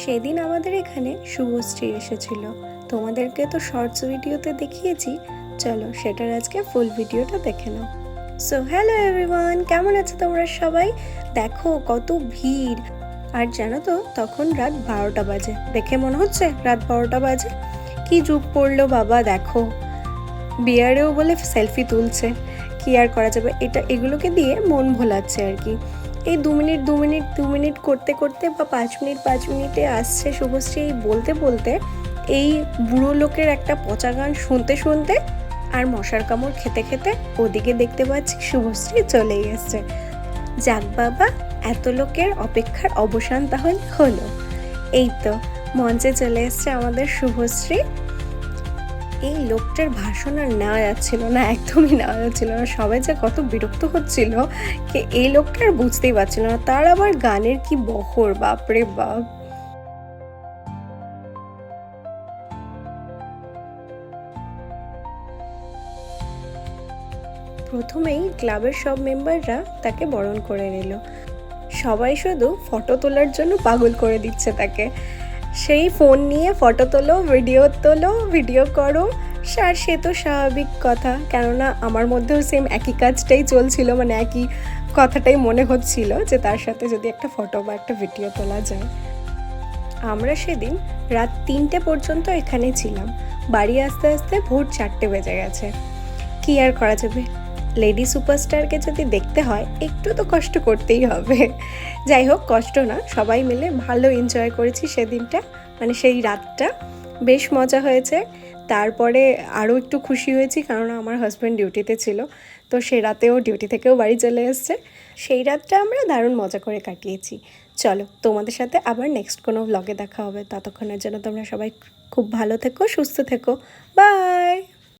সেদিন আমাদের এখানে শুভশ্রী এসেছিল। তোমাদেরকে তো শর্টস ভিডিওতে দেখিয়েছি, চলো সেটার আজকে ফুল ভিডিওটা দেখে নাও। সো হ্যালো এভরিওয়ান, কেমন আছো তোমরা সবাই? দেখো কত ভিড়। আর জানো তো তখন রাত 12টা বাজে। দেখে মনে হচ্ছে রাত 12টা বাজে। কি যুগ পড়লো বাবা, দেখো বিয়ারেও বলে সেলফি তুলছে। কি আর করা যাবে, এগুলোকে দিয়ে মন ভোলাচ্ছে আর কি। এই 2 মিনিট করতে করতে বা 5 মিনিটে আসছে শুভশ্রী, এই বলতে বলতে এই বুড়ো লোকের একটা পচা গান শুনতে শুনতে আর মশার কামড় খেতে খেতে ওদিকে দেখতে পাচ্ছি শুভশ্রী চলেই এসছে। যাক বাবা, এত লোকের অপেক্ষার অবসান তাহলে হলো। এই তো মঞ্চে চলে এসছে আমাদের শুভশ্রী। এই লোকটার ভাষণ আর নেওয়া যাচ্ছিল না, একদমই নেওয়া যাচ্ছিল না। সবাই যে কত বিরক্ত হচ্ছিল যে এই লোকটা আর বুঝতেই পারছিল না। তার আবার গানের কি বহর, বাপরে বাপ। প্রথমেই ক্লাবের সব মেম্বাররা তাকে বরণ করে নিল। সবাই শুধু ফটো তোলার জন্য পাগল করে দিচ্ছে তাকে। সেই ফোন নিয়ে ফটো তোলো, ভিডিও করো। আর সে তো স্বাভাবিক কথা, কেননা আমার মধ্যেও সেম একই কাজটাই চলছিল, মানে একই কথাটাই মনে হচ্ছিল যে তার সাথে যদি একটা ফটো বা একটা ভিডিও তোলা যায়। আমরা সেদিন রাত 3টে পর্যন্ত এখানে ছিলাম। বাড়ি আসতে আসতে ভোর 4টে বেজে গেছে। কি আর করা যাবে, লেডি সুপারস্টারকে যদি দেখতে হয় একটু তো কষ্ট করতেই হবে। যাই হোক, কষ্ট না, সবাই মিলে ভালো এনজয় করেছি সেদিনটা, মানে সেই রাতটা বেশ মজা হয়েছে। তারপরে আরও একটু খুশি হয়েছি কারণ আমার হাজব্যান্ড ডিউটিতে ছিল, তো সে রাতেও ডিউটি থেকেও বাড়ি চলে এসছে। সেই রাতটা আমরা দারুণ মজা করে কাটিয়েছি। চলো তোমাদের সাথে আবার নেক্সট কোনো ব্লগে দেখা হবে। ততক্ষণের জন্য তোমরা সবাই খুব ভালো থেকো, সুস্থ থেকো। বাই।